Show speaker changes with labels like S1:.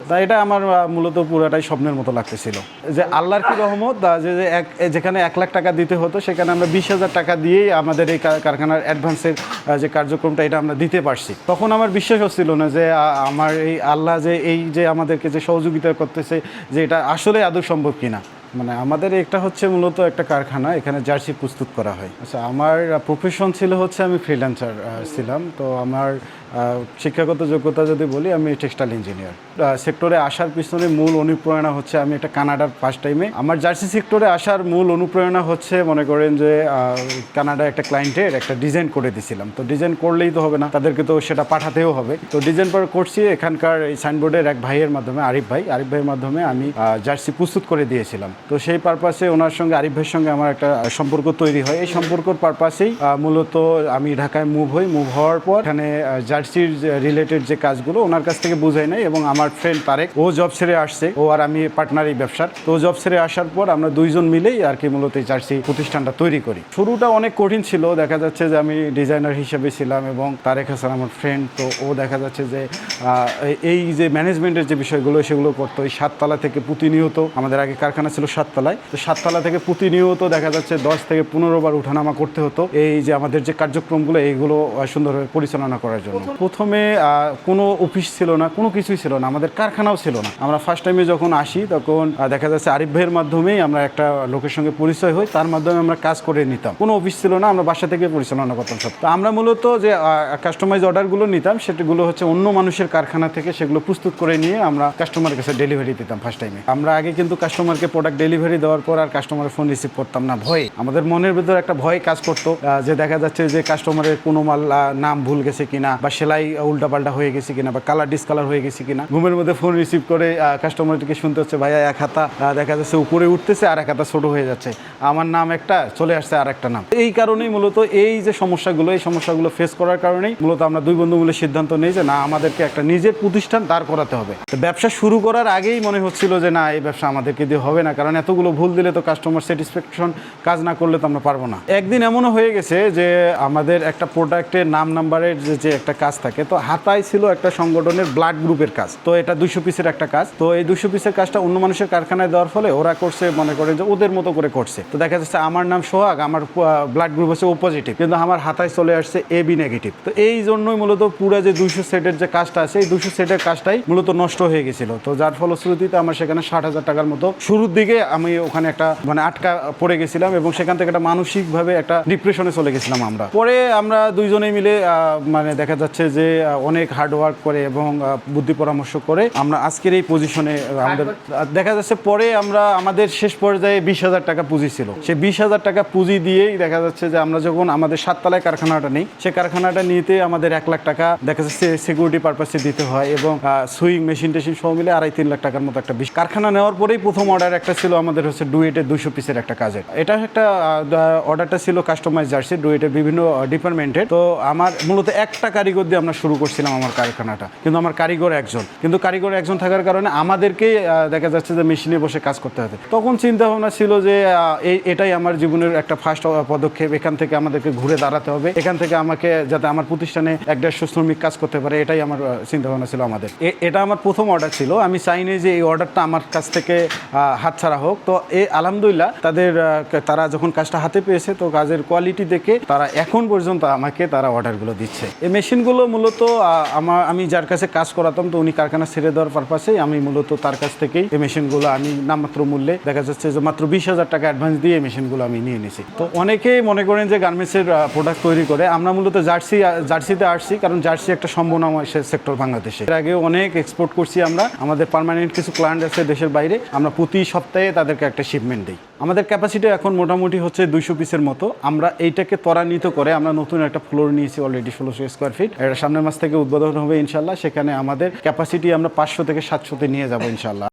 S1: তা এটা আমার মূলত পুরোটাই স্বপ্নের মতো লাগতেছিল যে আল্লাহর কি রহমত যেখানে 1 লাখ টাকা দিতে হতো সেখানে আমরা 20,000 টাকা দিয়েই আমাদের এই কারখানার অ্যাডভান্সের যে কার্যক্রমটা এটা আমরা দিতে পারছি। তখন আমার বিশ্বাস হচ্ছিল না যে আমার এই আল্লাহ যে এই যে আমাদেরকে যে সহযোগিতা করতেছে যে এটা আসলে আদৌ সম্ভব কিনা। মানে আমাদের একটা হচ্ছে মূলত একটা কারখানা, এখানে জার্সি প্রস্তুত করা হয়। আচ্ছা, আমার প্রফেশন ছিল হচ্ছে আমি ফ্রিল্যান্সার ছিলাম। তো আমার শিক্ষাগত যোগ্যতা যদি বলি, আমি টেক্সটাইল ইঞ্জিনিয়ার। সেক্টরে আসার পিছনে মূল অনুপ্রেরণা হচ্ছে আমি একটা কানাডার ফার্স্ট টাইমে আমার জার্সি সেক্টরে আসার মূল অনুপ্রেরণা হচ্ছে মনে করেন যে কানাডা একটা ক্লায়েন্টের একটা ডিজাইন করে দিয়েছিলাম। তো ডিজাইন করলেই তো হবে না, তাদেরকে তো সেটা পাঠাতেও হবে। তো ডিজাইন করছি এখানকার এই সাইনবোর্ডের এক ভাইয়ের মাধ্যমে, আরিফ ভাইয়ের মাধ্যমে আমি জার্সি প্রস্তুত করে দিয়েছিলাম। তো সেই পারপাসে ওনার সঙ্গে, আরিফ ভাইয়ের সঙ্গে আমার একটা সম্পর্ক তৈরি হয়। এই সম্পর্কর পারপাসেই মূলত আমি ঢাকায় মুভ হওয়ার পর এখানে জার্সির রিলেটেড যে কাজগুলো ওনার কাছ থেকে বুঝাই নাই। এবং আমার ফ্রেন্ড তারেক, ও জব ছেড়ে আসছে, ও আর আমি পার্টনারই ব্যবসার। তো জব ছেড়ে আসার পর আমরা দুইজন মিলেই আর কি মূলত এই জার্সি প্রতিষ্ঠানটা তৈরি করি। শুরুটা অনেক কঠিন ছিল, দেখা যাচ্ছে যে আমি ডিজাইনার হিসেবে ছিলাম এবং তারেক হাসান আমার ফ্রেন্ড। তো ও দেখা যাচ্ছে যে এই যে ম্যানেজমেন্টের যে বিষয়গুলো সেগুলো করতো। এই 7 তলা থেকে প্রতিনিয়ত, আমাদের আগে কারখানা ছিল 7 তলায়, তো 7 তলা থেকে প্রতিনিয়ত দেখা যাচ্ছে 10 থেকে 15 বার উঠানামা করতে হতো এই যে আমাদের যে কার্যক্রমগুলো এইগুলো সুন্দরভাবে পরিচালনা করার জন্য। প্রথমে কোনো অফিস ছিল না, কোনো কিছুই ছিল না, আমাদের কারখানাও ছিল না। আমরা ফার্স্ট টাইমে যখন আসি তখন দেখা যাচ্ছে আরিফ ভাইয়ের মাধ্যমেই আমরা একটা লোকের সঙ্গে পরিচয় হই, তার মাধ্যমে আমরা কাজ করে নিতাম। কোনো অফিস ছিল না, আমরা বাসা থেকে পরিচালনা করতাম সব। তো আমরা মূলত যে কাস্টমাইজ অর্ডারগুলো নিতাম সেগুলো হচ্ছে অন্য মানুষের কারখানা থেকে সেগুলো প্রস্তুত করে নিয়ে আমরা কাস্টমারের কাছে ডেলিভারি দিতাম ফার্স্ট টাইমে। আমরা আগে কিন্তু কাস্টমারকে প্রোডাক্ট ডেলিভারি দেওয়ার পর আর কাস্টমারের ফোন রিসিভ করতাম না, ভয়ে। আমাদের মনের ভিতরে একটা ভয় কাজ করতো যে দেখা যাচ্ছে যে কাস্টমারের কোনো মাল নাম ভুল গেছে কিনা, বা সেলাই উল্টাপাল্টা হয়ে গেছে কিনা, বা কালার ডিসকালার হয়ে গেছে কিনা। ঘুমের মধ্যে ফোন রিসিভ করে কাস্টমারটিকে শুনতে হচ্ছে ভাইয়া এক হাতা দেখা যাচ্ছে উপরে উঠতেছে আর এক হাতা ছোট হয়ে যাচ্ছে, আমার নাম একটা চলে আসছে আর একটা নাম। এই কারণেই মূলত এই যে সমস্যাগুলো ফেস করার কারণেই মূলত আমরা দুই বন্ধু মিলে সিদ্ধান্ত নেই যে না, আমাদেরকে একটা নিজের প্রতিষ্ঠান দাঁড় করাতে হবে। ব্যবসা শুরু করার আগেই মনে হচ্ছিল যে না, এই ব্যবসা আমাদেরকে দিয়ে হবে না, কারণ এতগুলো ভুল দিলে তো কাস্টমার স্যাটিসফ্যাকশন কাজ না করলে তো আমরা পারবো না। একদিন এমনও হয়ে গেছে যে আমাদের একটা প্রোডাক্টের নাম্বারের যে একটা কাজ থাকে, তো হাতায় ছিল একটা সংগঠনের ব্লাড গ্রুপের কাজ। তো এটা 200 পিসের একটা কাজ। তো এই 200 পিসের কাজটা অন্য মানুষের কারখানায় দেওয়ার ফলে ওরা করছে মনে করেন যে ওদের মতো করে করছে। তো দেখা যাচ্ছে আমার নাম সোহাগ, আমার ব্লাড গ্রুপ হচ্ছে ও পজিটিভ, কিন্তু আমার হাতায় চলে আসছে AB নেগেটিভ। তো এই জন্যই মূলত পুরো যে 200 সেটের যে কাজটা আছে, এই 200 সেটের কাজটাই মূলত নষ্ট হয়ে গেছিল। তো যার ফলশ্রুতিতে আমার সেখানে 60,000 টাকার মতো শুরুর দিকে আমি ওখানে একটা আটকা পড়ে গেছিলাম এবং সেখান থেকে একটা মানসিকভাবে একটা ডিপ্রেশনে চলে গেছিলাম আমরা। পরে আমরা দুইজনেই মিলে দেখা যাচ্ছে যে অনেক হার্ডওয়ার্ক করে এবং বুদ্ধি পরামর্শ করে আমরা আজকের এই পজিশনে আমাদের দেখা যাচ্ছে। পরে আমরা আমাদের শেষ পর্যায়ে 20,000 টাকা পুঁজি ছিল। সেই 20,000 টাকা পুঁজি দিয়েই দেখা যাচ্ছে যে আমরা যখন আমাদের 7 তলায় কারখানাটা নেই, সেই কারখানাটা নিতে আমাদের 1 লাখ টাকা দেখা যাচ্ছে সিকিউরিটি পারপাসে দিতে হয় এবং সুইং মেশিন টেশিন সব মিলে 2.5-3 লাখ টাকার মতো একটা কারখানা নেওয়ার পরেই প্রথম অর্ডার একটা ছিল আমাদের হচ্ছে ডুয়েটের 200 পিসের একটা কাজের। এটা একটা অর্ডারটা ছিল কাস্টমাইজ জার্সি ডুয়েটের বিভিন্ন ডিপার্টমেন্টের। তো আমার মূলত একটা কারিগর দিয়ে আমরা শুরু করছিলাম আমার কারখানাটা, কিন্তু আমার কারিগর একজন থাকার কারণে আমাদেরকে দেখা যাচ্ছে যে মেশিনে বসে কাজ করতে হবে। তখন চিন্তা ভাবনা ছিল যে এটাই আমার জীবনের একটা ফার্স্ট পদক্ষেপ, এখান থেকে আমাদেরকে ঘুরে দাঁড়াতে হবে, এখান থেকে আমাকে যাতে আমার প্রতিষ্ঠানে 150 শ্রমিক কাজ করতে পারে, এটাই আমার চিন্তা ভাবনা ছিল আমাদের। এটা আমার প্রথম অর্ডার ছিল। আমি চাইনি যে এই অর্ডারটা আমার কাছ থেকে হাতছাড়া হোক। তো আলহামদুলিল্লাহ তারা যখন কাজটা হাতে পেয়েছে, তো কাজের কোয়ালিটি দেখে তারা এখন পর্যন্ত আমাকে অর্ডারগুলো দিচ্ছে। এই মেশিনগুলো মূলত আমি যার কাছে কাজ করাতাম, তো উনি কারখানা ছেড়ে দেওয়ার পারপাসেই আমি মূলত তার কাছ থেকেই এই মেশিনগুলো আমি নামমাত্র মূল্যে দেখা যাচ্ছে যে মাত্র 20,000 টাকা অ্যাডভান্স দিয়ে এই মেশিনগুলো আমি নিয়ে নিয়েছি। তো অনেকেই মনে করেন যে গার্মেন্টসের প্রোডাক্ট তৈরি করে, আমরা মূলত জার্সিতে আসছি, কারণ জার্সি একটা সম্ভাবনাময় সেক্টর বাংলাদেশে। এর আগে অনেক এক্সপোর্ট করছি আমরা, আমাদের পার্মানেন্ট কিছু ক্লায়েন্ট আছে দেশের বাইরে, আমরা প্রতি সপ্তাহে তাদেরকে একটা শিপমেন্ট দিই। আমাদের ক্যাপাসিটি এখন মোটামুটি হচ্ছে 200 পিসের মতো। আমরা এইটাকে ত্বরান্বিত করে আমরা নতুন একটা ফ্লোর নিয়েছি অলরেডি 1600 স্কোয়ার ফিট। এটা সামনের মাস থেকে উদ্বোধন হবে ইনশাল্লাহ। সেখানে আমাদের ক্যাপাসিটি আমরা 500 থেকে 700-তে নিয়ে যাবো ইনশাল্লাহ।